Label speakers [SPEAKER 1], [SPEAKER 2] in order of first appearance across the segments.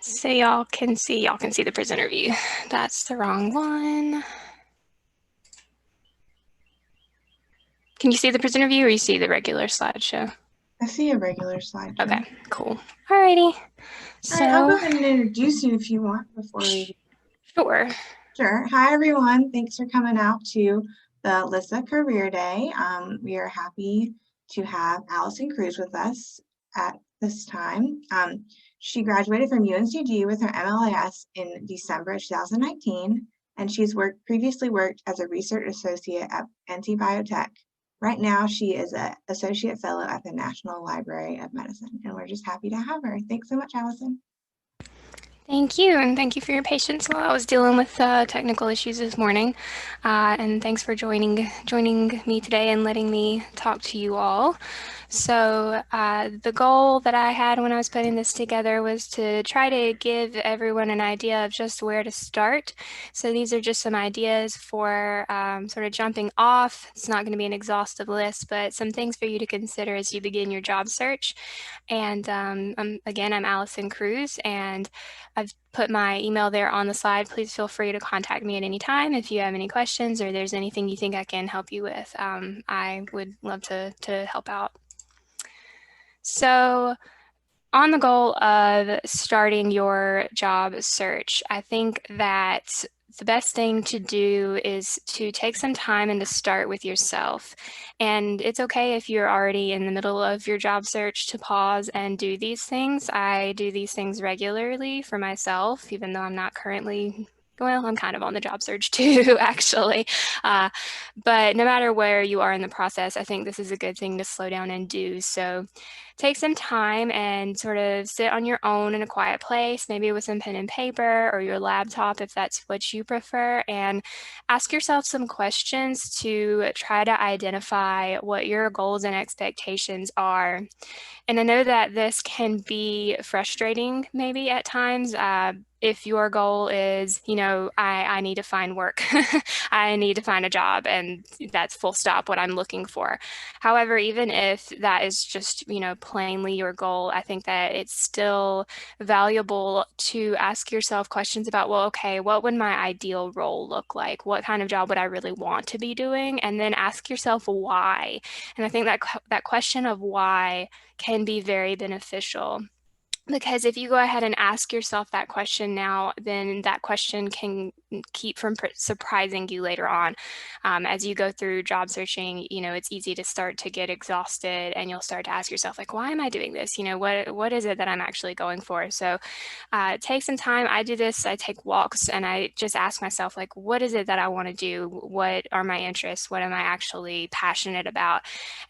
[SPEAKER 1] So y'all can see the presenter view. That's the wrong one. Can you see the presenter view or you see the regular slideshow?
[SPEAKER 2] I see a regular slideshow.
[SPEAKER 1] Okay, cool. Alrighty.
[SPEAKER 2] All right, I'll go
[SPEAKER 1] So,
[SPEAKER 2] ahead and introduce you if you want before we.
[SPEAKER 1] sure.
[SPEAKER 2] Sure. Hi, everyone. Thanks for coming out to the Lissa Career Day. We are happy to have Allison Cruz with us at this time. She graduated from UNCG with her MLIS in December 2019, and she's previously worked as a research associate at NT Biotech. Right now, she is an associate fellow at the National Library of Medicine, and we're just happy to have her. Thanks so much, Allison.
[SPEAKER 1] Thank you, and thank you for your patience while I was dealing with technical issues this morning. And thanks for joining me today and letting me talk to you all. So the goal that I had when I was putting this together was to try to give everyone an idea of just where to start. So these are just some ideas for sort of jumping off. It's not going to be an exhaustive list, but some things for you to consider as you begin your job search. And again, I'm Allison Cruz, and I've put my email there on the slide. Please feel free to contact me at any time if you have any questions or there's anything you think I can help you with. I would love to help out. So, on the goal of starting your job search, I think that the best thing to do is to take some time and to start with yourself. And it's okay if you're already in the middle of your job search to pause and do these things. I do these things regularly for myself, even though I'm not currently. Well, I'm kind of on the job search too, actually. But no matter where you are in the process, I think this is a good thing to slow down and do. So take some time and sort of sit on your own in a quiet place, maybe with some pen and paper or your laptop if that's what you prefer, and ask yourself some questions to try to identify what your goals and expectations are. And I know that this can be frustrating maybe at times. If your goal is, I need to find work, I need to find a job, and that's full stop what I'm looking for. However, even if that is just, plainly your goal, I think that it's still valuable to ask yourself questions about, well, okay, what would my ideal role look like? What kind of job would I really want to be doing? And then ask yourself why. And I think that question of why can be very beneficial. Because if you go ahead and ask yourself that question now, then that question can keep from surprising you later on. As you go through job searching, it's easy to start to get exhausted and you'll start to ask yourself, like, why am I doing this? What is it that I'm actually going for? So take some time. I do this, I take walks and I just ask myself, like, what is it that I want to do? What are my interests? What am I actually passionate about?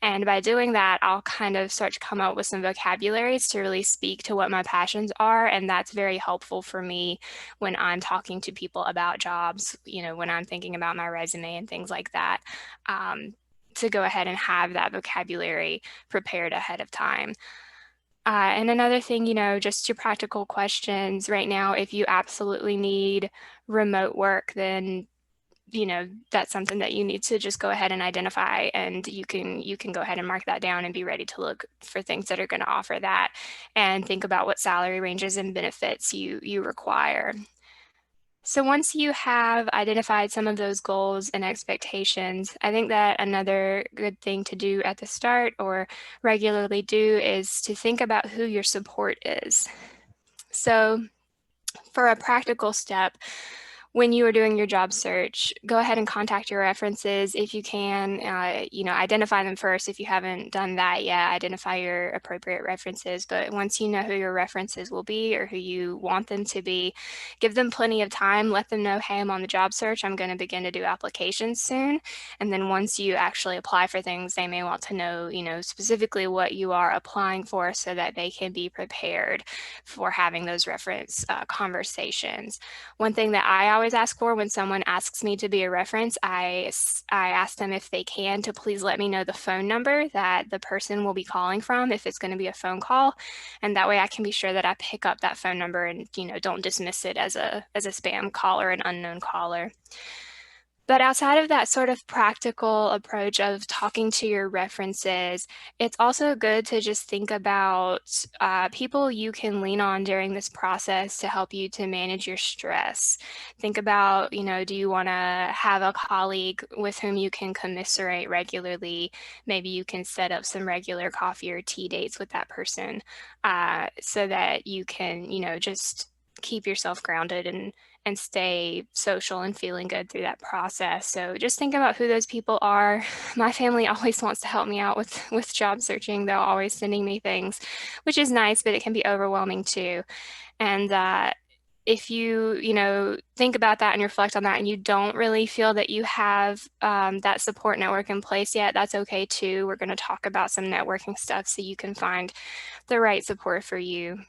[SPEAKER 1] And by doing that, I'll kind of start to come up with some vocabularies to really speak to what my passions are. And that's very helpful for me when I'm talking to people about jobs, when I'm thinking about my resume and things like that, to go ahead and have that vocabulary prepared ahead of time. And another thing, just your practical questions right now, if you absolutely need remote work, then that's something that you need to just go ahead and identify, and you can go ahead and mark that down and be ready to look for things that are going to offer that, and think about what salary ranges and benefits you require. So once you have identified some of those goals and expectations, I think that another good thing to do at the start or regularly do is to think about who your support is. So for a practical step, when you are doing your job search, go ahead and contact your references if you can. Identify them first if you haven't done that yet. Identify your appropriate references. But once you know who your references will be or who you want them to be, give them plenty of time. Let them know, hey, I'm on the job search. I'm going to begin to do applications soon. And then once you actually apply for things, they may want to know, specifically what you are applying for so that they can be prepared for having those reference conversations. One thing that I always ask for when someone asks me to be a reference, I ask them if they can to please let me know the phone number that the person will be calling from if it's going to be a phone call. And that way I can be sure that I pick up that phone number and, don't dismiss it as a spam call or an unknown caller. But outside of that sort of practical approach of talking to your references, it's also good to just think about people you can lean on during this process to help you to manage your stress. Think about, do you want to have a colleague with whom you can commiserate regularly? Maybe you can set up some regular coffee or tea dates with that person so that you can, just keep yourself grounded and stay social and feeling good through that process. So just think about who those people are. My family always wants to help me out with job searching. They're always sending me things, which is nice, but it can be overwhelming too. And if you, think about that and reflect on that, and you don't really feel that you have that support network in place yet, that's okay too. We're going to talk about some networking stuff so you can find the right support for you.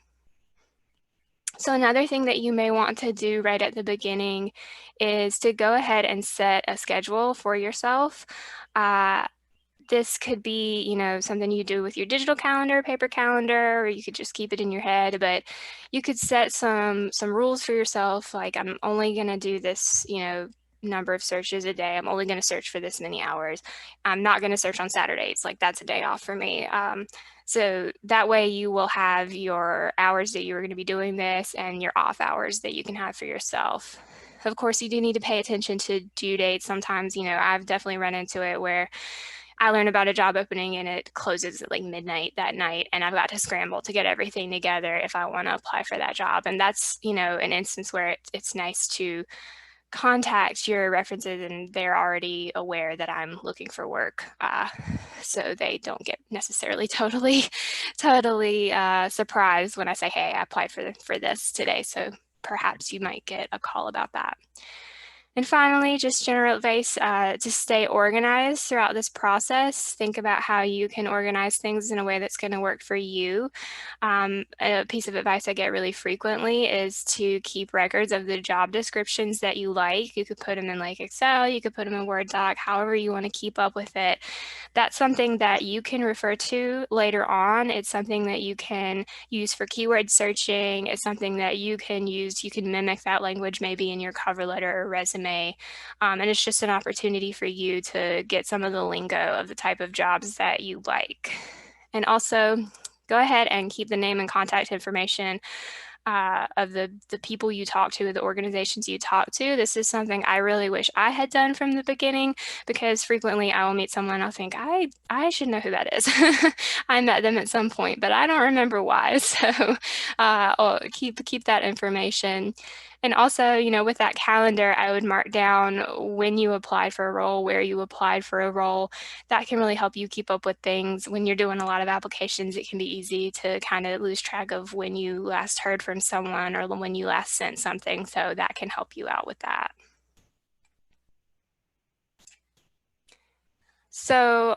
[SPEAKER 1] So another thing that you may want to do right at the beginning is to go ahead and set a schedule for yourself. Uh, this could be, something you do with your digital calendar, paper calendar, or you could just keep it in your head, but you could set some rules for yourself, like I'm only going to do this, number of searches a day. I'm only going to search for this many hours. I'm not going to search on Saturdays. Like that's a day off for me. So that way you will have your hours that you are going to be doing this and your off hours that you can have for yourself. Of course, you do need to pay attention to due dates. Sometimes, I've definitely run into it where I learn about a job opening and it closes at like midnight that night, and I've got to scramble to get everything together if I want to apply for that job. And that's, an instance where it's nice to contact your references and they're already aware that I'm looking for work. So they don't get necessarily totally surprised when I say, hey, I applied for this today. So perhaps you might get a call about that. And finally, just general advice to stay organized throughout this process. Think about how you can organize things in a way that's going to work for you. A piece of advice I get really frequently is to keep records of the job descriptions that you like. You could put them in like Excel, you could put them in Word doc, however you want to keep up with it. That's something that you can refer to later on. It's something that you can use for keyword searching. It's something that you can use. You can mimic that language maybe in your cover letter or resume. And it's just an opportunity for you to get some of the lingo of the type of jobs that you like. And also, go ahead and keep the name and contact information of the people you talk to, the organizations you talk to. This is something I really wish I had done from the beginning, because frequently I will meet someone, I'll think, I should know who that is. I met them at some point, but I don't remember why. So keep that information. And also, with that calendar, I would mark down when you applied for a role, where you applied for a role. That can really help you keep up with things. When you're doing a lot of applications, it can be easy to kind of lose track of when you last heard from someone or when you last sent something. So that can help you out with that. So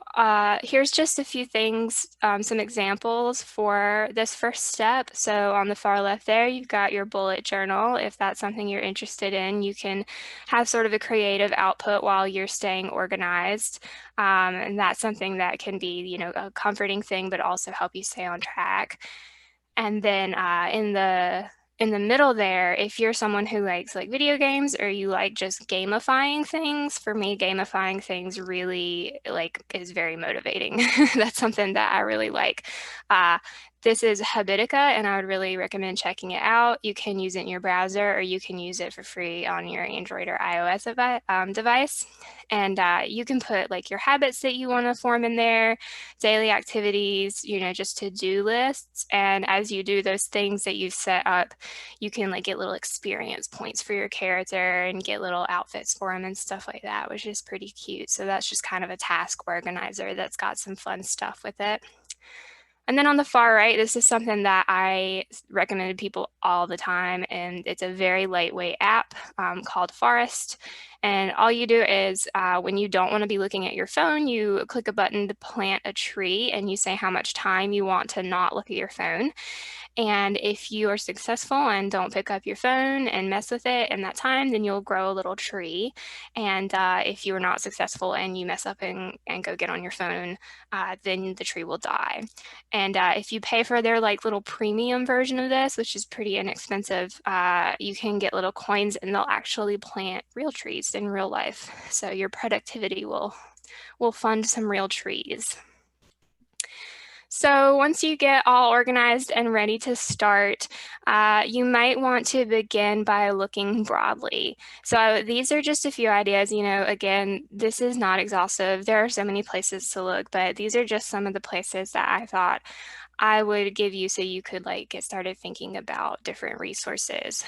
[SPEAKER 1] here's just a few things, some examples for this first step. So on the far left there, you've got your bullet journal. If that's something you're interested in, you can have sort of a creative output while you're staying organized. And that's something that can be, a comforting thing, but also help you stay on track. And then in the middle there, if you're someone who likes like video games or you like just gamifying things, for me, gamifying things really like is very motivating. That's something that I really like. Uh, this is Habitica, and I would really recommend checking it out. You can use it in your browser, or you can use it for free on your Android or iOS device. And you can put like your habits that you want to form in there, daily activities, just to-do lists. And as you do those things that you've set up, you can like get little experience points for your character and get little outfits for them and stuff like that, which is pretty cute. So that's just kind of a task organizer that's got some fun stuff with it. And then on the far right, this is something that I recommend to people all the time, and it's a very lightweight app called Forest. And all you do is when you don't want to be looking at your phone, you click a button to plant a tree, and you say how much time you want to not look at your phone. And if you are successful and don't pick up your phone and mess with it in that time, then you'll grow a little tree. And if you are not successful and you mess up and go get on your phone, then the tree will die. And if you pay for their like little premium version of this, which is pretty inexpensive, you can get little coins and they'll actually plant real trees. in real life. So your productivity will fund some real trees. So once you get all organized and ready to start, you might want to begin by looking broadly. So these are just a few ideas. Again, this is not exhaustive. There are so many places to look, but these are just some of the places that I thought I would give you so you could get started thinking about different resources.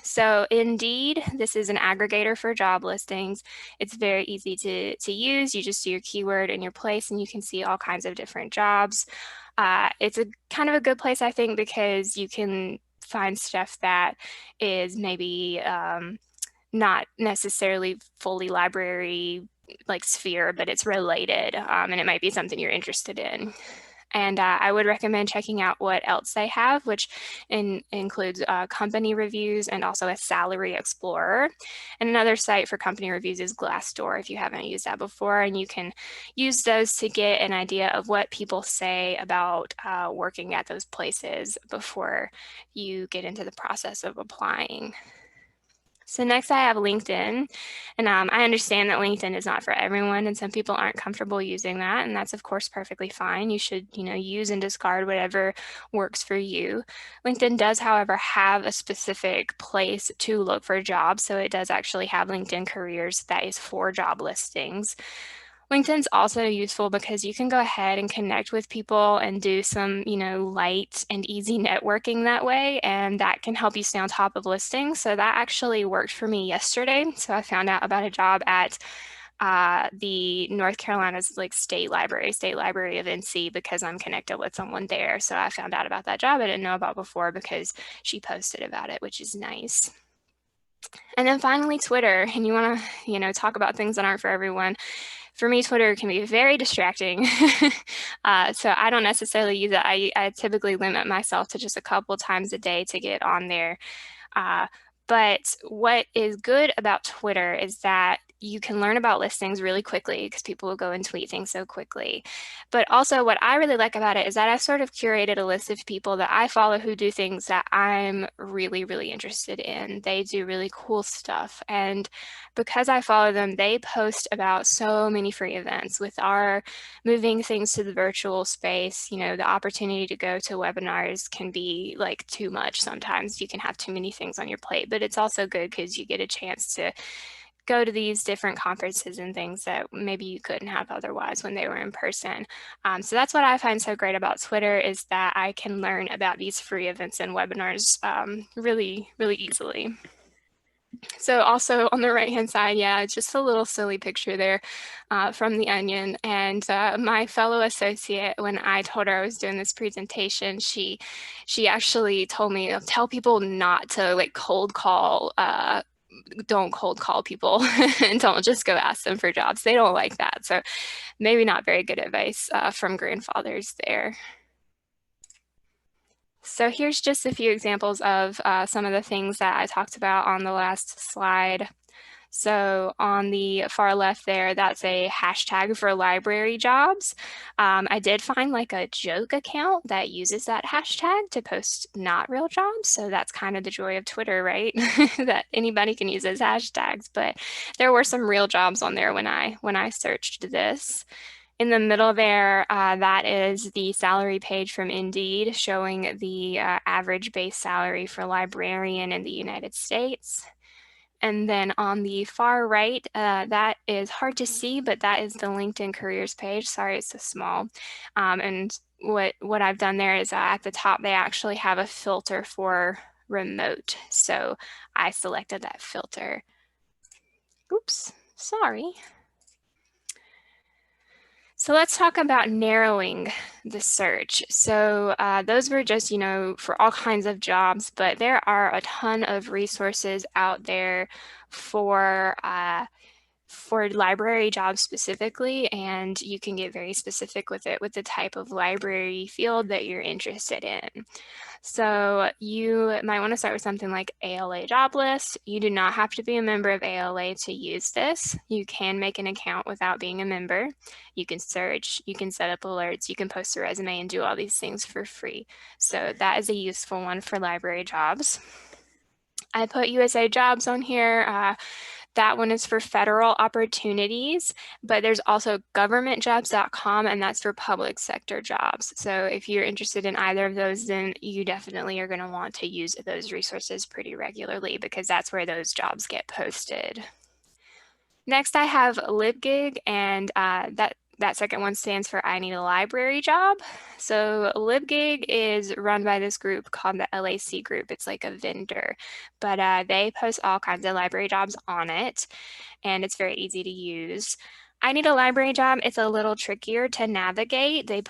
[SPEAKER 1] So Indeed, this is an aggregator for job listings. It's very easy to use. You just do your keyword and your place, and you can see all kinds of different jobs. It's a kind of a good place, I think, because you can find stuff that is maybe not necessarily fully library sphere, but it's related, and it might be something you're interested in. And I would recommend checking out what else they have, which includes company reviews and also a salary explorer. And another site for company reviews is Glassdoor if you haven't used that before. And you can use those to get an idea of what people say about working at those places before you get into the process of applying. So next I have LinkedIn, and I understand that LinkedIn is not for everyone, and some people aren't comfortable using that, and that's of course perfectly fine. You should, use and discard whatever works for you. LinkedIn does, however, have a specific place to look for jobs, so it does actually have LinkedIn Careers that is for job listings. LinkedIn's also useful because you can go ahead and connect with people and do some, light and easy networking that way, and that can help you stay on top of listings. So that actually worked for me yesterday. So I found out about a job at the North Carolina's State Library of NC, because I'm connected with someone there. So I found out about that job I didn't know about before because she posted about it, which is nice. And then finally, Twitter, and you want to, talk about things that aren't for everyone. For me, Twitter can be very distracting. So I don't necessarily use it. I typically limit myself to just a couple times a day to get on there. But what is good about Twitter is that you can learn about listings really quickly because people will go and tweet things so quickly. But also what I really like about it is that I've sort of curated a list of people that I follow who do things that I'm really, really interested in. They do really cool stuff. And because I follow them, they post about so many free events. With our moving things to the virtual space, the opportunity to go to webinars can be too much sometimes. You can have too many things on your plate, but it's also good because you get a chance to go to these different conferences and things that maybe you couldn't have otherwise when they were in person. So that's what I find so great about Twitter, is that I can learn about these free events and webinars really, really easily. So also on the right-hand side, yeah, just a little silly picture there from The Onion. And my fellow associate, when I told her I was doing this presentation, she actually told me, tell people not to cold call, don't cold call people and don't just go ask them for jobs. They don't like that. So maybe not very good advice from grandfathers there. So here's just a few examples of some of the things that I talked about on the last slide. So on the far left there, that's a hashtag for library jobs. I did find a joke account that uses that hashtag to post not real jobs. So that's kind of the joy of Twitter, right? That anybody can use those hashtags. But there were some real jobs on there when I searched this. In the middle there, that is the salary page from Indeed, showing the average base salary for librarian in the United States. And then on the far right, that is hard to see, but that is the LinkedIn careers page. Sorry, it's so small. And what I've done there is at the top, they actually have a filter for remote. So I selected that filter. Oops, sorry. So let's talk about narrowing the search. So those were just, for all kinds of jobs, but there are a ton of resources out there for library jobs specifically, and you can get very specific with it with the type of library field that you're interested in. So you might want to start with something like ALA job list. You do not have to be a member of ALA to use this. You can make an account without being a member. You can search, you can set up alerts, you can post a resume and do all these things for free. So that is a useful one for library jobs. I put USA Jobs on here. That one is for federal opportunities, but there's also governmentjobs.com, and that's for public sector jobs. So if you're interested in either of those, then you definitely are going to want to use those resources pretty regularly because that's where those jobs get posted. Next, I have LibGig, and that second one stands for I Need a Library Job. So LibGig is run by this group called the LAC Group. It's like a vendor, but they post all kinds of library jobs on it, and it's very easy to use. I Need a Library Job. It's a little trickier to navigate. They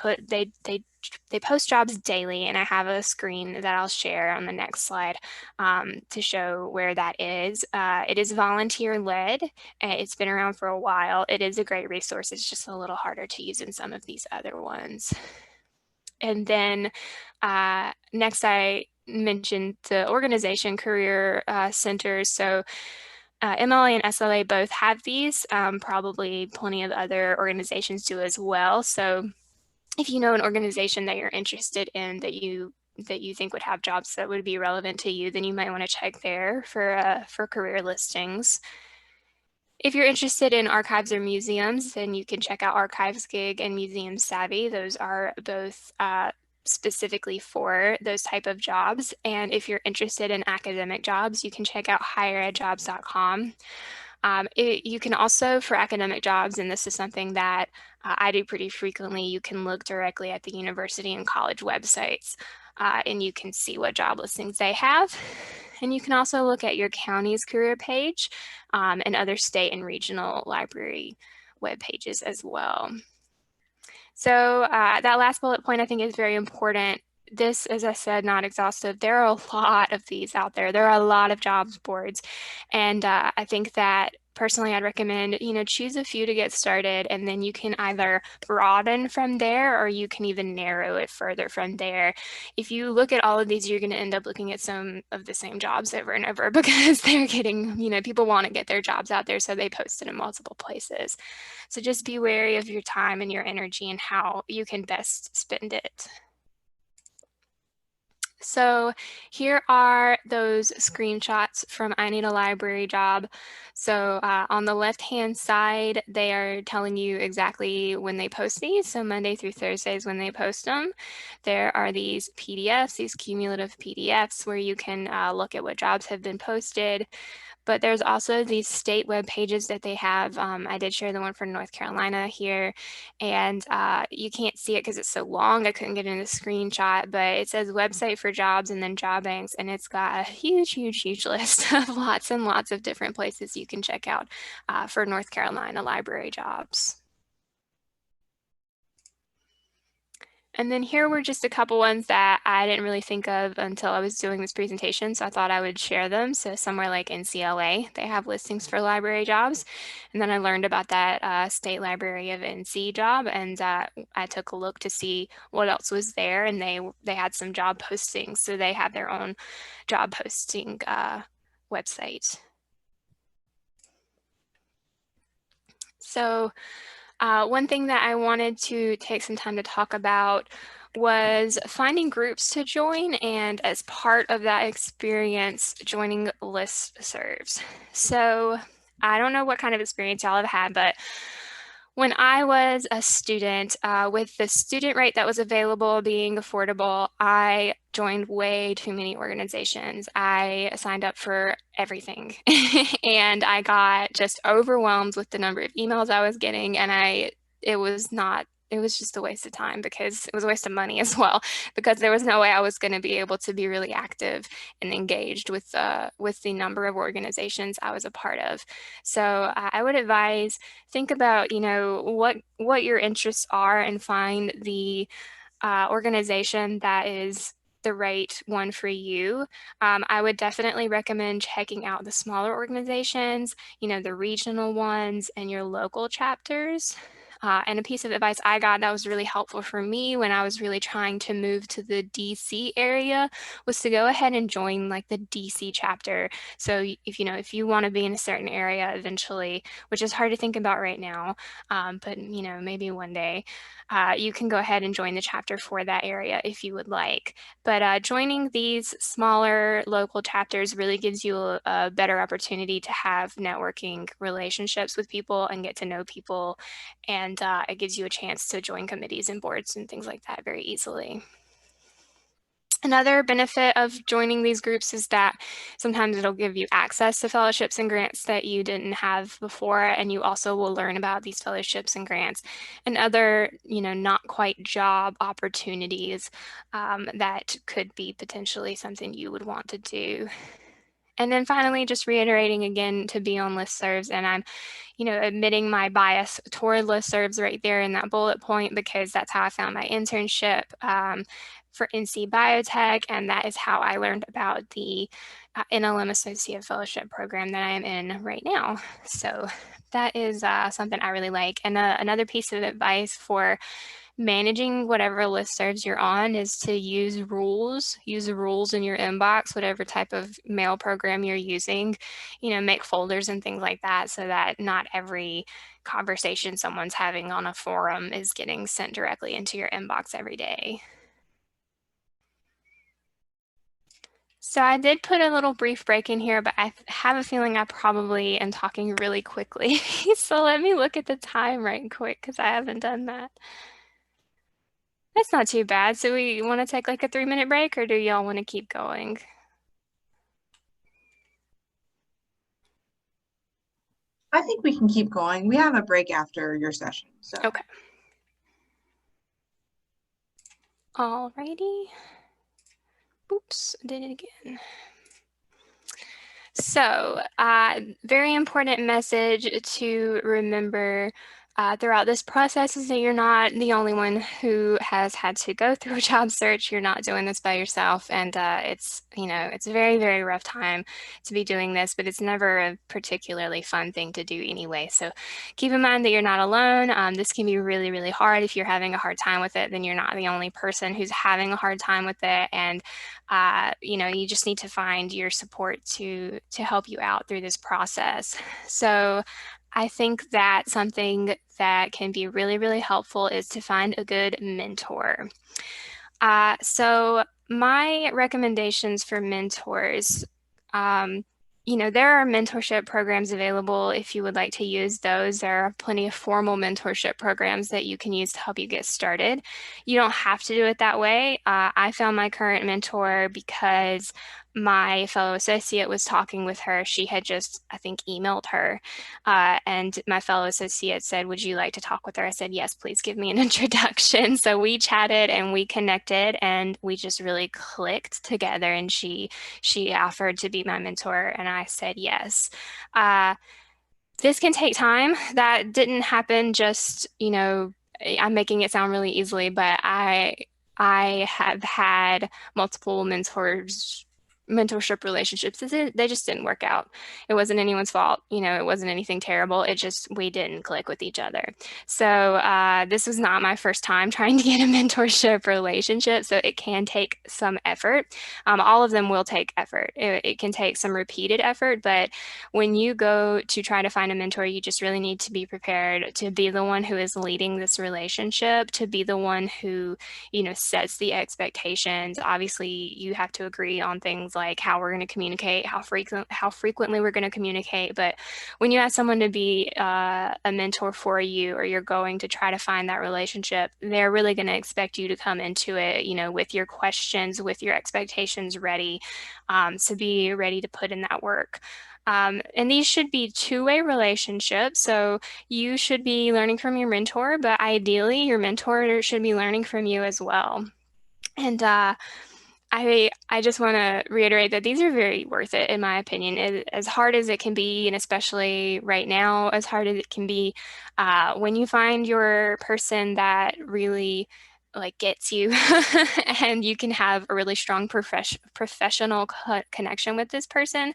[SPEAKER 1] post jobs daily, and I have a screen that I'll share on the next slide to show where that is. It is volunteer led. It's been around for a while. It is a great resource. It's just a little harder to use than some of these other ones. And then next, I mentioned the organization career centers. So MLA and SLA both have these. Probably plenty of other organizations do as well. So if you know an organization that you're interested in that you think would have jobs that would be relevant to you, then you might want to check there for career listings. If you're interested in archives or museums, then you can check out Archives Gig and Museum Savvy. Those are both specifically for those type of jobs. And if you're interested in academic jobs, you can check out higheredjobs.com. You can also, for academic jobs, and this is something that I do pretty frequently, you can look directly at the university and college websites, and you can see what job listings they have. And you can also look at your county's career page and other state and regional library web pages as well. So that last bullet point I think is very important. This, as I said, not exhaustive. There are a lot of these out there. There are a lot of jobs boards. And I think that personally, I'd recommend, choose a few to get started, and then you can either broaden from there or you can even narrow it further from there. If you look at all of these, you're going to end up looking at some of the same jobs over and over because they're getting, people want to get their jobs out there, so they post it in multiple places. So just be wary of your time and your energy and how you can best spend it. So here are those screenshots from I Need a Library Job. So on the left-hand side, they are telling you exactly when they post these. So Monday through Thursday is when they post them. There are these PDFs, these cumulative PDFs where you can look at what jobs have been posted. But there's also these state web pages that they have. I did share the one for North Carolina here, and you can't see it because it's so long. I couldn't get in a screenshot, but it says website for jobs and then job banks, and it's got a huge, huge, huge list of lots and lots of different places you can check out for North Carolina library jobs. And then here were just a couple ones that I didn't really think of until I was doing this presentation, so I thought I would share them. So somewhere like NCLA, they have listings for library jobs. And then I learned about that State Library of NC job, and I took a look to see what else was there, and they had some job postings. So they have their own job posting website. So one thing that I wanted to take some time to talk about was finding groups to join, and as part of that experience, joining listservs. So I don't know what kind of experience y'all have had, but when I was a student, with the student rate that was available being affordable, I joined way too many organizations. I signed up for everything and I got just overwhelmed with the number of emails I was getting, and it was just a waste of time because it was a waste of money as well, because there was no way I was going to be able to be really active and engaged with the number of organizations I was a part of. So I would advise, think about, what your interests are and find the organization that is the right one for you. I would definitely recommend checking out the smaller organizations, the regional ones and your local chapters. And a piece of advice I got that was really helpful for me when I was really trying to move to the DC area was to go ahead and join like the DC chapter. So if you know if you want to be in a certain area eventually, which is hard to think about right now, but you know maybe one day, you can go ahead and join the chapter for that area if you would like. But joining these smaller local chapters really gives you a better opportunity to have networking relationships with people and get to know people, and it gives you a chance to join committees and boards and things like that very easily. Another benefit of joining these groups is that sometimes it'll give you access to fellowships and grants that you didn't have before, and you also will learn about these fellowships and grants and other, you know, not quite job opportunities that could be potentially something you would want to do. And then finally, just reiterating again to be on listservs, and I'm you know, admitting my bias toward listservs right there in that bullet point because that's how I found my internship for NC Biotech, and that is how I learned about the NLM Associate Fellowship program that I am in right now. So that is something I really like. And another piece of advice for managing whatever listservs you're on is to use rules. Use the rules in your inbox, whatever type of mail program you're using. You know, make folders and things like that so that not every conversation someone's having on a forum is getting sent directly into your inbox every day. So I did put a little brief break in here, but I have a feeling I probably am talking really quickly. So let me look at the time right quick because I haven't done that. That's not too bad. So we want to take like a 3-minute break, or do y'all want to keep going?
[SPEAKER 2] I think we can keep going. We have a break after your session, so.
[SPEAKER 1] Okay. Alrighty. Oops, I did it again. So, very important message to remember throughout this process is that you're not the only one who has had to go through a job search. You're not doing this by yourself, and it's you know it's a very very rough time to be doing this, but it's never a particularly fun thing to do anyway. So, keep in mind that you're not alone. This can be really really hard. If you're having a hard time with it, then you're not the only person who's having a hard time with it, and you know, you just need to find your support to help you out through this process. So I think that something that can be really, really helpful is to find a good mentor. So my recommendations for mentors, um, you know, there are mentorship programs available if you would like to use those. There are plenty of formal mentorship programs that you can use to help you get started. You don't have to do it that way. I found my current mentor because my fellow associate was talking with her. She had just, I think, emailed her. And my fellow associate said, "Would you like to talk with her?" I said, "Yes, please give me an introduction." So we chatted and we connected and we just really clicked together. And she offered to be my mentor, and I said yes. Uh, this can take time. That didn't happen just, you know, I'm making it sound really easily, but I have had multiple mentorship relationships. They just didn't work out. It wasn't anyone's fault. You know, it wasn't anything terrible. It just, we didn't click with each other. So this was not my first time trying to get a mentorship relationship. So it can take some effort. All of them will take effort. It can take some repeated effort, but when you go to try to find a mentor, you just really need to be prepared to be the one who is leading this relationship, to be the one who, you know, sets the expectations. Obviously, you have to agree on things like how we're going to communicate, how frequently we're going to communicate. But when you ask someone to be a mentor for you, or you're going to try to find that relationship, they're really going to expect you to come into it, you know, with your questions, with your expectations ready, to be ready to put in that work. And these should be two-way relationships. So you should be learning from your mentor, but ideally your mentor should be learning from you as well. And I just want to reiterate that these are very worth it, in my opinion. As hard as it can be, and especially right now, as hard as it can be, when you find your person that really like gets you and you can have a really strong professional connection with this person,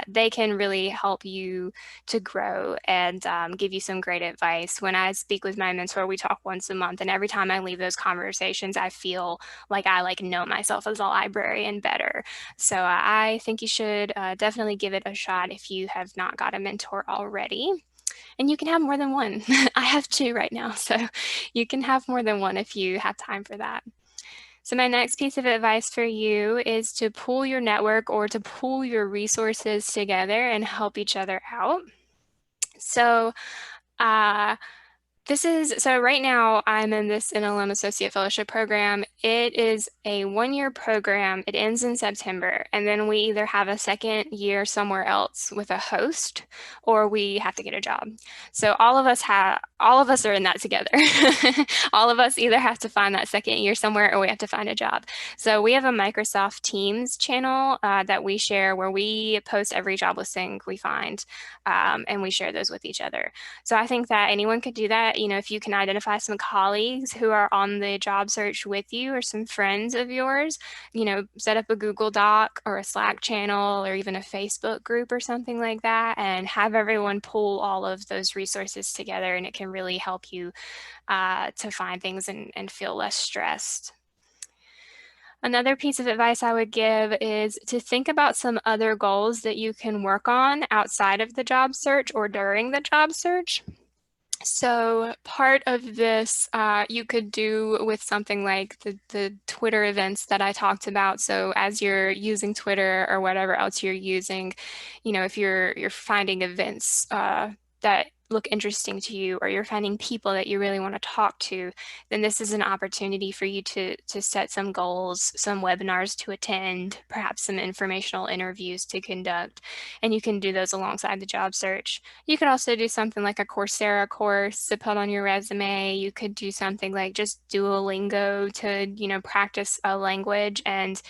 [SPEAKER 1] they can really help you to grow and give you some great advice. When I speak with my mentor, we talk once a month, and every time I leave those conversations, I feel like I like know myself as a librarian better. So I think you should definitely give it a shot if you have not got a mentor already. And you can have more than one. I have two right now, so you can have more than one if you have time for that. So my next piece of advice for you is to pool your network or to pool your resources together and help each other out. So uh, so right now I'm in this NLM Associate Fellowship program. It is a 1 year program. It ends in September, and then we either have a second year somewhere else with a host, or we have to get a job. So all of us are in that together. All of us either have to find that second year somewhere, or we have to find a job. So we have a Microsoft Teams channel that we share where we post every job listing we find, and we share those with each other. So I think that anyone could do that. You know, if you can identify some colleagues who are on the job search with you or some friends of yours, you know, set up a Google Doc or a Slack channel or even a Facebook group or something like that and have everyone pull all of those resources together. And it can really help you to find things and feel less stressed. Another piece of advice I would give is to think about some other goals that you can work on outside of the job search or during the job search. So part of this you could do with something like the Twitter events that I talked about. So as you're using Twitter or whatever else you're using, you know, if you're finding events that look interesting to you, or you're finding people that you really want to talk to, then this is an opportunity for you to set some goals, some webinars to attend, perhaps some informational interviews to conduct, and you can do those alongside the job search. You could also do something like a Coursera course to put on your resume. You could do something like just Duolingo to, you know, practice a language. And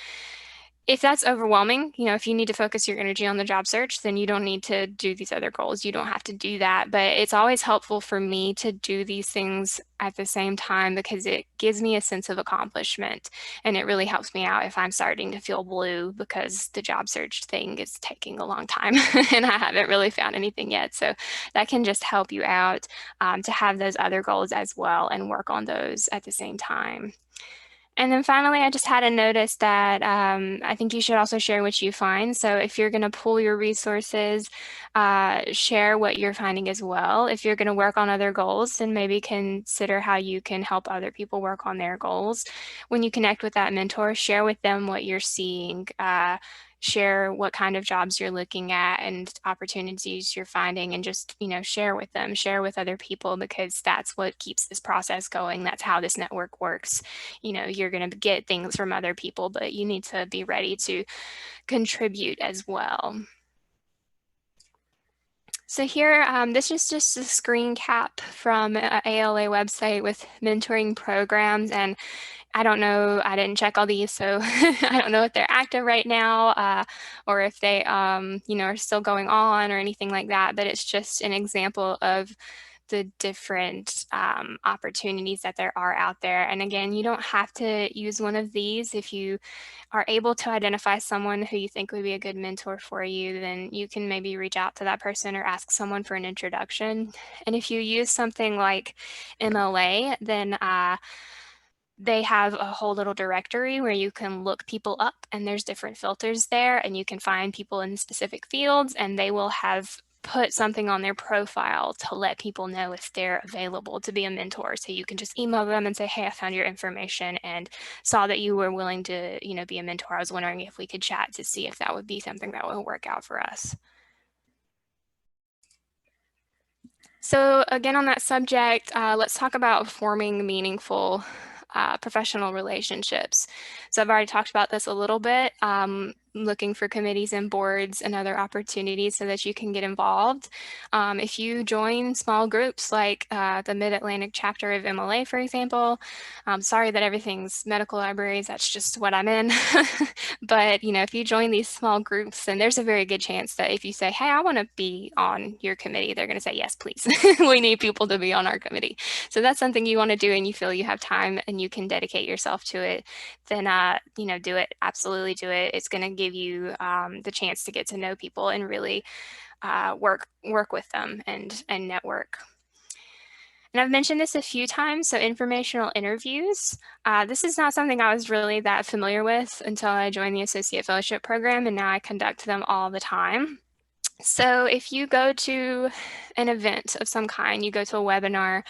[SPEAKER 1] if that's overwhelming, you know, if you need to focus your energy on the job search, then you don't need to do these other goals. You don't have to do that. But it's always helpful for me to do these things at the same time because it gives me a sense of accomplishment. And it really helps me out if I'm starting to feel blue because the job search thing is taking a long time and I haven't really found anything yet. So that can just help you out to have those other goals as well and work on those at the same time. And then finally, I just had a notice that I think you should also share what you find. So if you're going to pool your resources, share what you're finding as well. If you're going to work on other goals, then maybe consider how you can help other people work on their goals. When you connect with that mentor, share with them what you're seeing. Share what kind of jobs you're looking at and opportunities you're finding, and just, you know, share with them, share with other people, because that's what keeps this process going. That's how this network works. You know, you're going to get things from other people, but you need to be ready to contribute as well. So here, this is just a screen cap from an ALA website with mentoring programs. And I don't know, I didn't check all these, so I don't know if they're active right now or if they, you know, are still going on or anything like that. But it's just an example of the different opportunities that there are out there. And again, you don't have to use one of these. If you are able to identify someone who you think would be a good mentor for you, then you can maybe reach out to that person or ask someone for an introduction. And if you use something like MLA, then they have a whole little directory where you can look people up, and there's different filters there, and you can find people in specific fields, and they will have put something on their profile to let people know if they're available to be a mentor. So you can just email them and say, hey, I found your information and saw that you were willing to, you know, be a mentor. I was wondering if we could chat to see if that would be something that would work out for us. So again, on that subject, let's talk about forming meaningful professional relationships. So I've already talked about this a little bit. looking for committees and boards and other opportunities so that you can get involved. If you join small groups like the Mid-Atlantic chapter of MLA, for example, I'm sorry that everything's medical libraries, that's just what I'm in. But, if you join these small groups, then there's a very good chance that if you say, hey, I want to be on your committee, they're going to say, yes, please. We need people to be on our committee. So that's something you want to do and you feel you have time and you can dedicate yourself to it, then, do it. Absolutely do it. It's going to give you the chance to get to know people and really work with them and network. And I've mentioned this a few times, so informational interviews. This is not something I was really that familiar with until I joined the Associate Fellowship Program, and now I conduct them all the time. So if you go to an event of some kind, you go to a webinar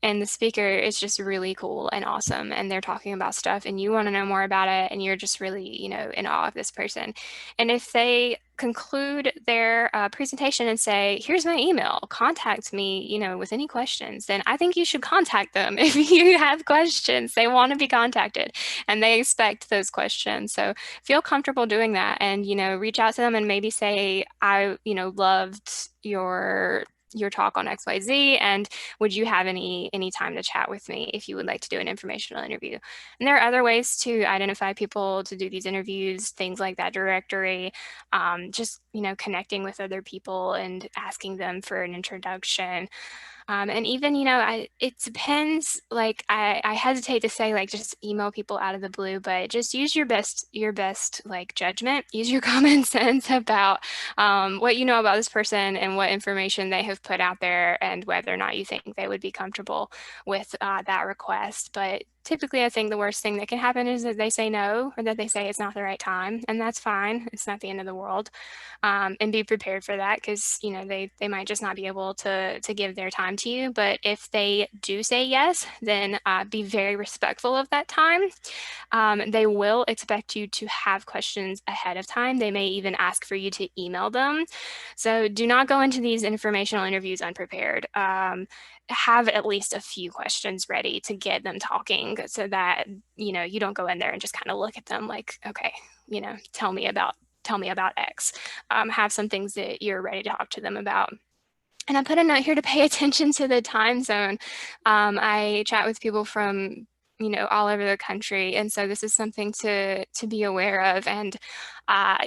[SPEAKER 1] and the speaker is just really cool and awesome and they're talking about stuff and you want to know more about it and you're just really, in awe of this person. And if they conclude their presentation and say, here's my email, contact me, with any questions, then I think you should contact them. If you have questions, they want to be contacted and they expect those questions. So feel comfortable doing that and, reach out to them and maybe say, I, loved your talk on XYZ, and would you have any time to chat with me if you would like to do an informational interview? And there are other ways to identify people to do these interviews, things like that directory, just, connecting with other people and asking them for an introduction. And even, it depends, like, I hesitate to say, like, just email people out of the blue, but just use your best, like, judgment, use your common sense about what you know about this person and what information they have put out there and whether or not you think they would be comfortable with that request. But typically, I think the worst thing that can happen is that they say no or that they say it's not the right time, and that's fine. It's not the end of the world. And be prepared for that because they might just not be able to give their time to you. But if they do say yes, then be very respectful of that time. They will expect you to have questions ahead of time. They may even ask for you to email them. So do not go into these informational interviews unprepared. Have at least a few questions ready to get them talking so that you don't go in there and just kind of look at them like, okay, tell me about X. Have some things that you're ready to talk to them about. And I put a note here to pay attention to the time zone. I chat with people from all over the country, and so this is something to be aware of. And uh,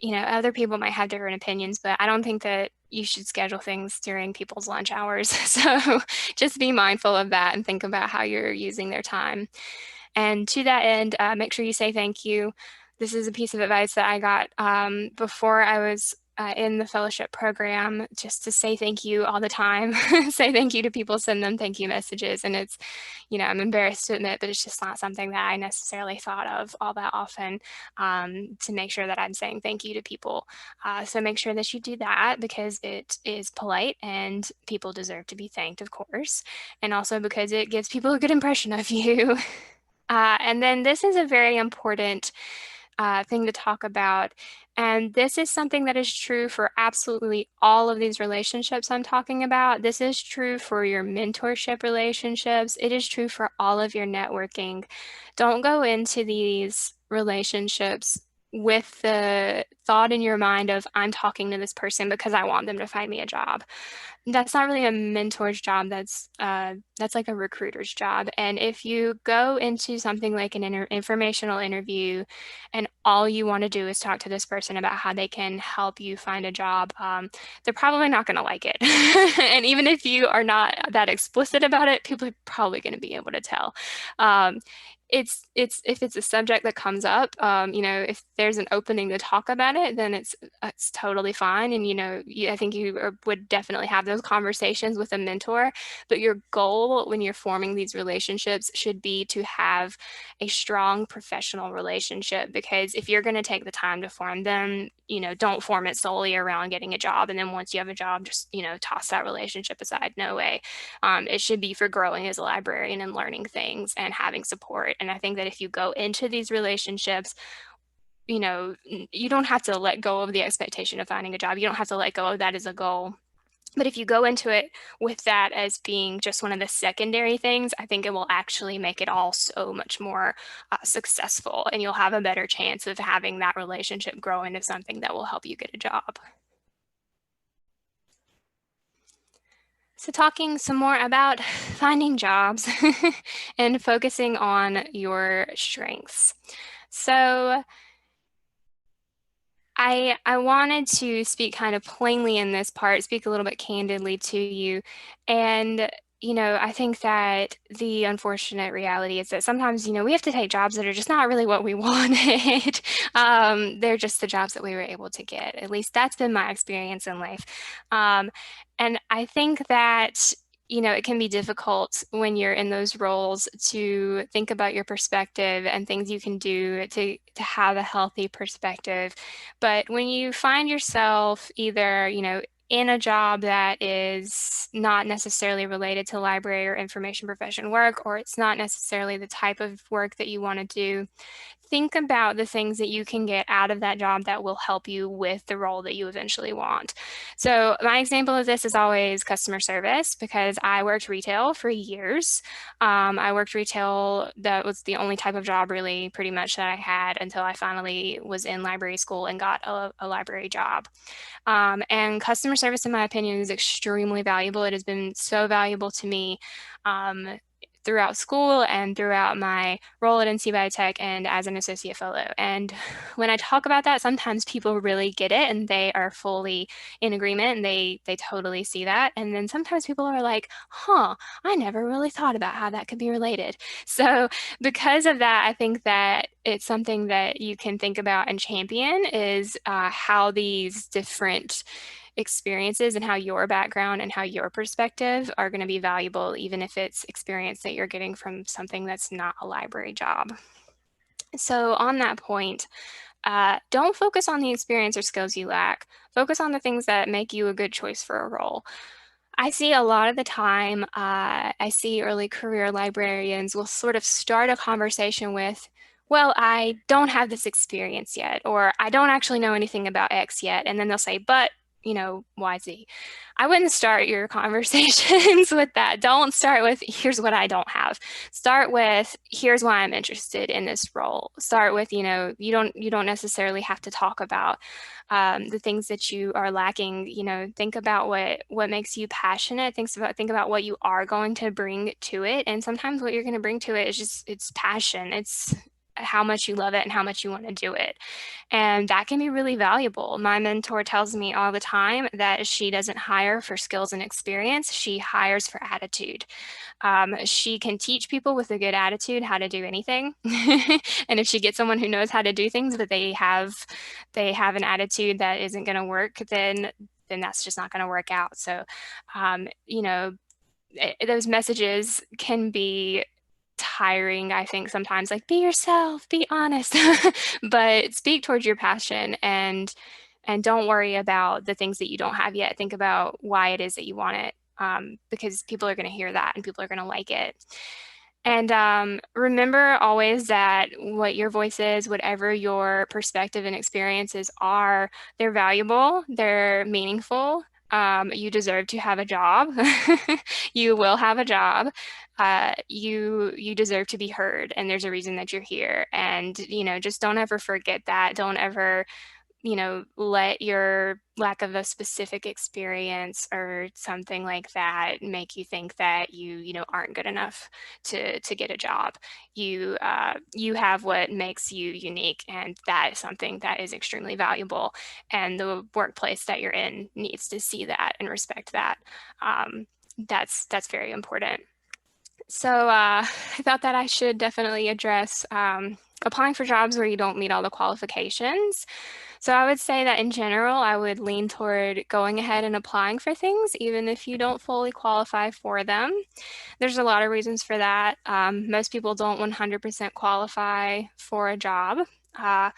[SPEAKER 1] other people might have different opinions, but I don't think that you should schedule things during people's lunch hours. So just be mindful of that and think about how you're using their time. And to that end, make sure you say thank you. This is a piece of advice that I got before I was in the fellowship program, just to say thank you all the time. Say thank you to people, send them thank you messages. And it's, I'm embarrassed to admit, but it's just not something that I necessarily thought of all that often to make sure that I'm saying thank you to people. So make sure that you do that because it is polite and people deserve to be thanked, of course. And also because it gives people a good impression of you. And then this is a very important thing to talk about. And this is something that is true for absolutely all of these relationships I'm talking about. This is true for your mentorship relationships. It is true for all of your networking. Don't go into these relationships with the thought in your mind of, I'm talking to this person because I want them to find me a job. That's not really a mentor's job. That's like a recruiter's job. And if you go into something like an informational interview, and all you want to do is talk to this person about how they can help you find a job, they're probably not going to like it. And even if you are not that explicit about it, people are probably going to be able to tell. It's if it's a subject that comes up, if there's an opening to talk about it, then it's totally fine. And I think you would definitely have those conversations with a mentor. But your goal when you're forming these relationships should be to have a strong professional relationship. Because if you're going to take the time to form them, don't form it solely around getting a job. And then once you have a job, just toss that relationship aside. No way. It should be for growing as a librarian and learning things and having support. And I think that if you go into these relationships, you don't have to let go of the expectation of finding a job. You don't have to let go of that as a goal. But if you go into it with that as being just one of the secondary things, I think it will actually make it all so much more successful, and you'll have a better chance of having that relationship grow into something that will help you get a job. So, talking some more about finding jobs and focusing on your strengths. So, I wanted to speak kind of plainly in this part, speak a little bit candidly to you. And, I think that the unfortunate reality is that sometimes, we have to take jobs that are just not really what we wanted. They're just the jobs that we were able to get. At least that's been my experience in life. Um, and I think that it can be difficult when you're in those roles to think about your perspective and things you can do to have a healthy perspective. But when you find yourself either, in a job that is not necessarily related to library or information profession work, or it's not necessarily the type of work that you want to do, think about the things that you can get out of that job that will help you with the role that you eventually want. So, my example of this is always customer service because I worked retail for years. I worked retail, that was the only type of job really pretty much that I had until I finally was in library school and got a library job. And customer service, in my opinion, is extremely valuable. It has been so valuable to me. Um, Throughout school and throughout my role at NC Biotech and as an associate fellow. And when I talk about that, sometimes people really get it and they are fully in agreement and they totally see that. And then sometimes people are like, huh, I never really thought about how that could be related. So because of that, I think that it's something that you can think about and champion is how these different experiences and how your background and how your perspective are going to be valuable, even if it's experience that you're getting from something that's not a library job. So, on that point, don't focus on the experience or skills you lack. Focus on the things that make you a good choice for a role. I see a lot of the time, I see early career librarians will sort of start a conversation with, well, I don't have this experience yet, or I don't actually know anything about X yet. And then they'll say, but, YZ. I wouldn't start your conversations with that. Don't start with, here's what I don't have. Start with, here's why I'm interested in this role. Start with, you don't necessarily have to talk about the things that you are lacking. Think about what makes you passionate. Think about what you are going to bring to it. And sometimes what you're going to bring to it is just it's passion. It's how much you love it and how much you want to do it. And that can be really valuable. My mentor tells me all the time that she doesn't hire for skills and experience, she hires for attitude. She can teach people with a good attitude how to do anything. And if she gets someone who knows how to do things, but they have an attitude that isn't going to work, then that's just not going to work out. So, um, you know, those messages can be tiring, I think, sometimes, like, be yourself, be honest, but speak towards your passion and don't worry about the things that you don't have yet. Think about why it is that you want it, because people are going to hear that and people are going to like it. And remember always that what your voice is, whatever your perspective and experiences are, they're valuable, they're meaningful. You deserve to have a job. You will have a job. You deserve to be heard, and there's a reason that you're here. And just don't ever forget that. Don't ever let your lack of a specific experience or something like that make you think that you aren't good enough to get a job. You have what makes you unique, and that is something that is extremely valuable. And the workplace that you're in needs to see that and respect that. That's very important. So I thought that I should definitely address applying for jobs where you don't meet all the qualifications. So I would say that in general, I would lean toward going ahead and applying for things, even if you don't fully qualify for them. There's a lot of reasons for that. Most people don't 100% qualify for a job. Uh,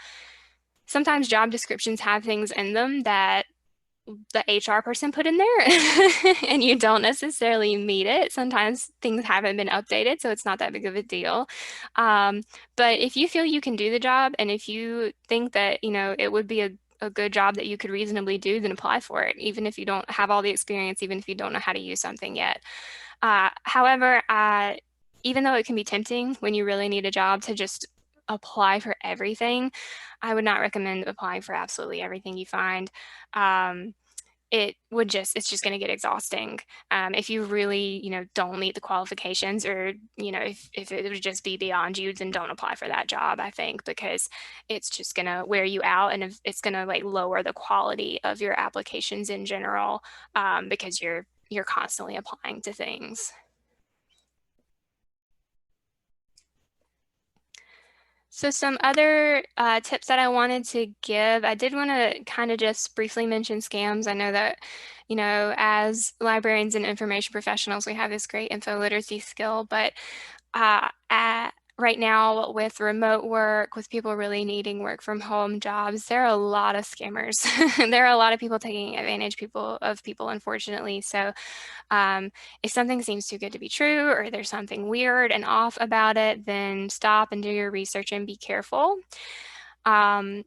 [SPEAKER 1] Sometimes job descriptions have things in them that the HR person put in there and you don't necessarily meet it. Sometimes things haven't been updated, so it's not that big of a deal. Um, but if you feel you can do the job and if you think that, it would be a good job that you could reasonably do, then apply for it, even if you don't have all the experience, even if you don't know how to use something yet. However, even though it can be tempting when you really need a job to just apply for everything, I would not recommend applying for absolutely everything you find. Um, it's just going to get exhausting. If you really, don't meet the qualifications, or, if it would just be beyond you, then don't apply for that job, I think, because it's just going to wear you out, and it's going to like lower the quality of your applications in general, because you're constantly applying to things. So some other tips that I wanted to give, I did want to kind of just briefly mention scams. I know that, as librarians and information professionals, we have this great info literacy skill, but right now with remote work, with people really needing work from home jobs, there are a lot of scammers. There are a lot of people taking advantage of people, unfortunately. So um, if something seems too good to be true, or there's something weird and off about it, then stop and do your research and be careful. Um,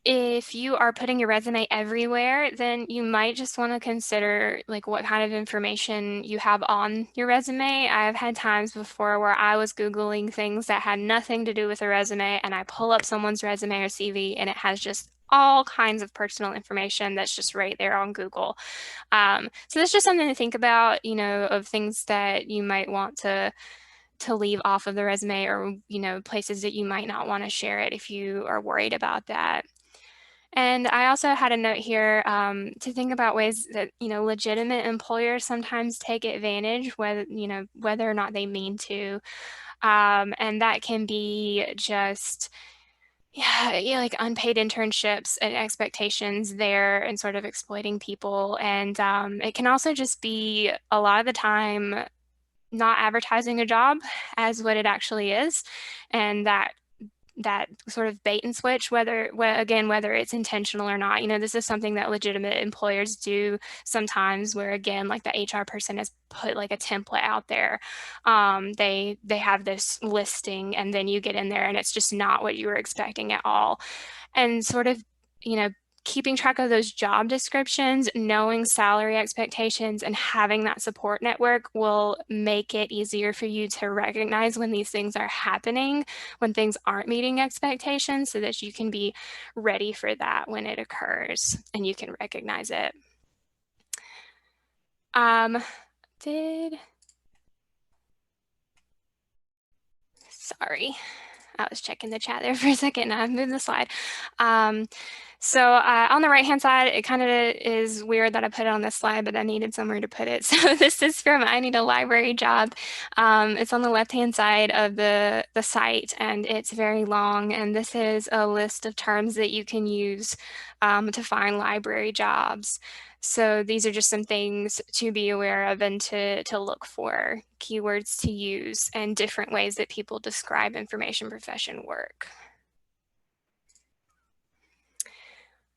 [SPEAKER 1] if you are putting your resume everywhere, then you might just want to consider like what kind of information you have on your resume. I've had times before where I was Googling things that had nothing to do with a resume, and I pull up someone's resume or CV, and it has just all kinds of personal information that's just right there on Google. So that's just something to think about, of things that you might want to leave off of the resume, or, places that you might not want to share it if you are worried about that. And I also had a note here to think about ways that, legitimate employers sometimes take advantage, whether or not they mean to. And that can be just, yeah, like unpaid internships and expectations there, and sort of exploiting people. And it can also just be a lot of the time not advertising a job as what it actually is. And that sort of bait and switch, whether it's intentional or not. This is something that legitimate employers do sometimes, where again, like the HR person has put like a template out there. They have this listing, and then you get in there and it's just not what you were expecting at all. And sort of, you know, keeping track of those job descriptions, knowing salary expectations, and having that support network will make it easier for you to recognize when these things are happening, when things aren't meeting expectations, so that you can be ready for that when it occurs and you can recognize it. Um, did, sorry. I was checking the chat there for a second, and I've moved the slide. So on the right-hand side, it kind of is weird that I put it on this slide, but I needed somewhere to put it. So this is from I Need a Library Job. It's on the left-hand side of the site, and it's very long. And this is a list of terms that you can use to find library jobs. So these are just some things to be aware of and to look for, keywords to use, and different ways that people describe information profession work.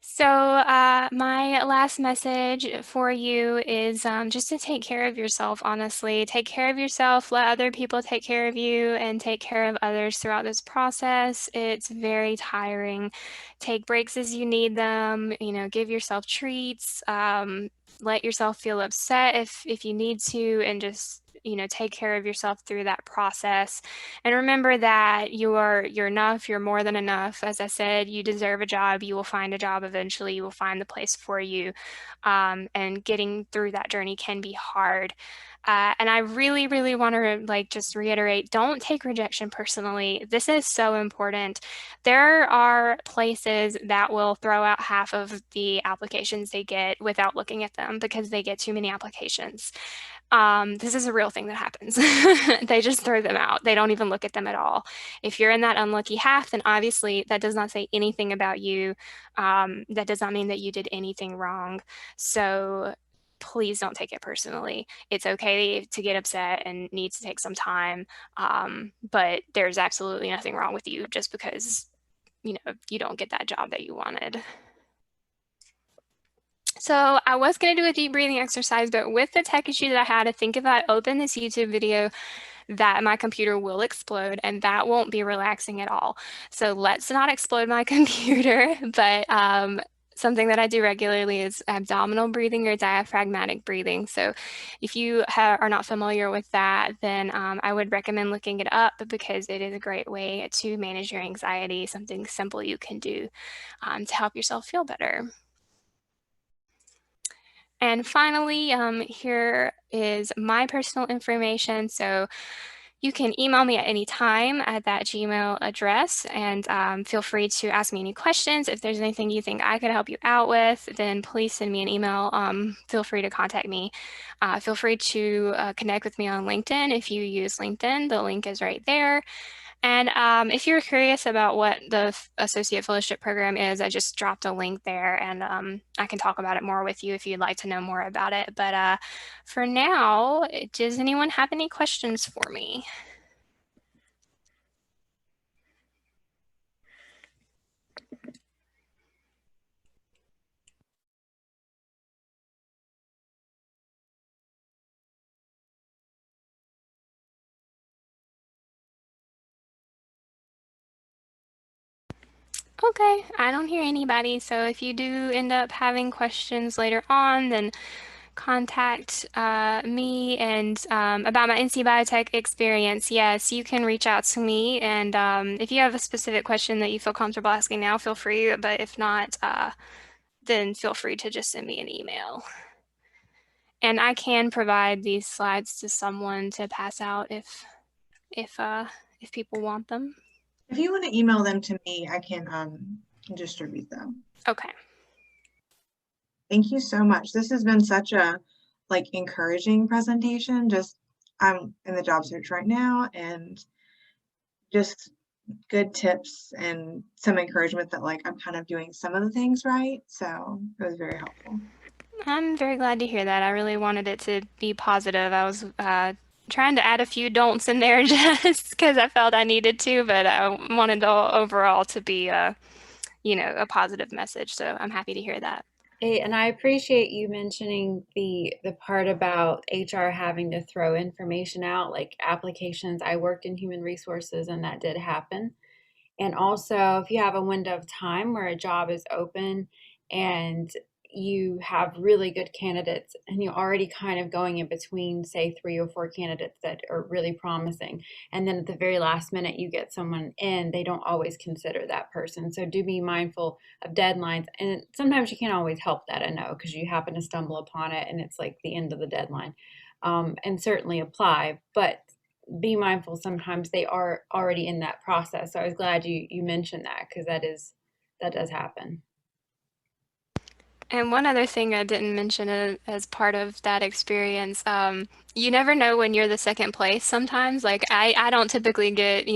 [SPEAKER 1] So my last message for you is just to take care of yourself, honestly. Take care of yourself, let other people take care of you, and take care of others throughout this process. It's very tiring. Take breaks as you need them, give yourself treats, let yourself feel upset if you need to, and just take care of yourself through that process. And remember that you're enough, you're more than enough. As I said, you deserve a job, you will find a job eventually, you will find the place for you. And getting through that journey can be hard. And I really, really want to just reiterate, don't take rejection personally. This is so important. There are places that will throw out half of the applications they get without looking at them because they get too many applications. This is a real thing that happens. They just throw them out. They don't even look at them at all. If you're in that unlucky half, then obviously that does not say anything about you. That does not mean that you did anything wrong. So please don't take it personally. It's okay to get upset and need to take some time. But there's absolutely nothing wrong with you just because, you don't get that job that you wanted. So I was going to do a deep breathing exercise, but with the tech issue that I had, I think if I open this YouTube video, that my computer will explode, and that won't be relaxing at all. So let's not explode my computer, but something that I do regularly is abdominal breathing or diaphragmatic breathing. So if you are not familiar with that, then I would recommend looking it up because it is a great way to manage your anxiety, something simple you can do to help yourself feel better. And finally, here is my personal information. So you can email me at any time at that Gmail address, and feel free to ask me any questions. If there's anything you think I could help you out with, then please send me an email. Feel free to contact me. Feel free to connect with me on LinkedIn if you use LinkedIn. The link is right there. And if you're curious about what the Associate Fellowship Program is, I just dropped a link there, and I can talk about it more with you if you'd like to know more about it. But for now, does anyone have any questions for me? Okay, I don't hear anybody. So if you do end up having questions later on, then contact me and about my NC Biotech experience. Yes, you can reach out to me. And if you have a specific question that you feel comfortable asking now, feel free. But if not, then feel free to just send me an email. And I can provide these slides to someone to pass out if if people want them.
[SPEAKER 2] If you want to email them to me, I can distribute them.
[SPEAKER 1] Okay.
[SPEAKER 2] Thank you so much. This has been such a encouraging presentation. Just I'm in the job search right now, and just good tips and some encouragement that I'm kind of doing some of the things right. So it was very helpful.
[SPEAKER 1] I'm very glad to hear that. I really wanted it to be positive. I was trying to add a few don'ts in there just because I felt I needed to, but I wanted overall to be a positive message. So I'm happy to hear that.
[SPEAKER 3] Hey, and I appreciate you mentioning the part about HR having to throw information out, like applications. I worked in human resources and that did happen. And also, if you have a window of time where a job is open and you have really good candidates and you're already kind of going in between, say, 3 or 4 candidates that are really promising, and then at the very last minute you get someone in, they don't always consider that person. So do be mindful of deadlines. And sometimes you can't always help that, I know, because you happen to stumble upon it and it's like the end of the deadline. And certainly apply, but be mindful sometimes they are already in that process. So I was glad you mentioned that because that does happen.
[SPEAKER 1] And one other thing I didn't mention as part of that experience, you never know when you're the second place sometimes. Like I don't typically get,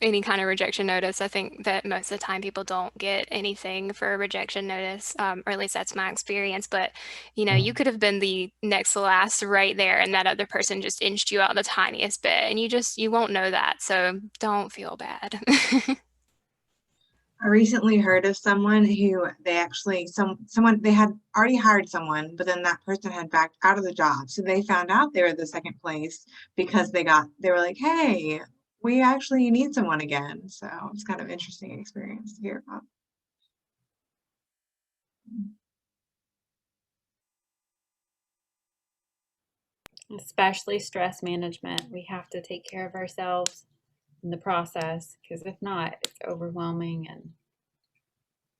[SPEAKER 1] any kind of rejection notice. I think that most of the time people don't get anything for a rejection notice, or at least that's my experience. But, you could have been the next to last right there, and that other person just inched you out the tiniest bit, and you won't know that. So don't feel bad.
[SPEAKER 2] I recently heard of someone who they actually someone they had already hired someone, but then that person had backed out of the job. So they found out they were the second place because they were like, hey, we actually need someone again. So it's kind of interesting experience to hear about.
[SPEAKER 3] Especially stress management. We have to take care of ourselves in the process because if not, it's overwhelming and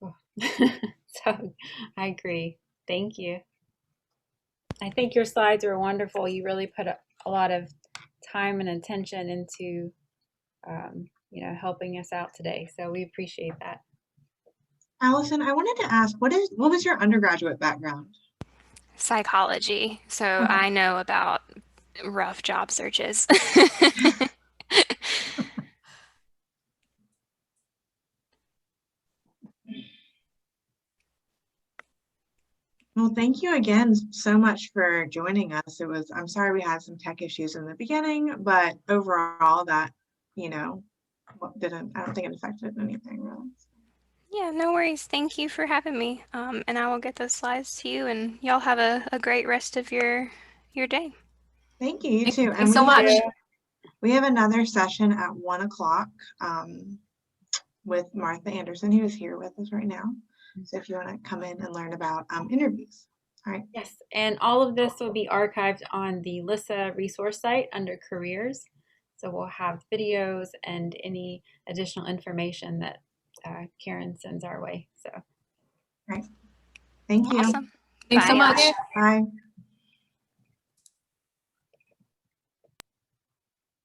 [SPEAKER 3] oh. So I agree. Thank you. I think your slides are wonderful. You really put a lot of time and attention into helping us out today. So we appreciate that.
[SPEAKER 2] Allison, I wanted to ask, what was your undergraduate background?
[SPEAKER 1] Psychology. So
[SPEAKER 2] Okay.
[SPEAKER 1] I know about rough job searches.
[SPEAKER 2] Well, thank you again so much for joining us. I'm sorry we had some tech issues in the beginning, but overall that, I don't think it affected anything really.
[SPEAKER 1] Yeah, no worries. Thank you for having me. And I will get those slides to you, and y'all have a great rest of your day.
[SPEAKER 2] Thank you, you too. And
[SPEAKER 4] Thanks so much.
[SPEAKER 2] we have another session at 1 o'clock with Martha Anderson, who is here with us right now. So if you want to come in and learn about interviews. All right.
[SPEAKER 3] Yes, and all of this will be archived on the LISA resource site under careers. So we'll have videos and any additional information that Karen sends our way. So
[SPEAKER 2] All right. Thank you.
[SPEAKER 1] Awesome.
[SPEAKER 4] Thanks so
[SPEAKER 1] Bye.
[SPEAKER 4] much.
[SPEAKER 2] Bye.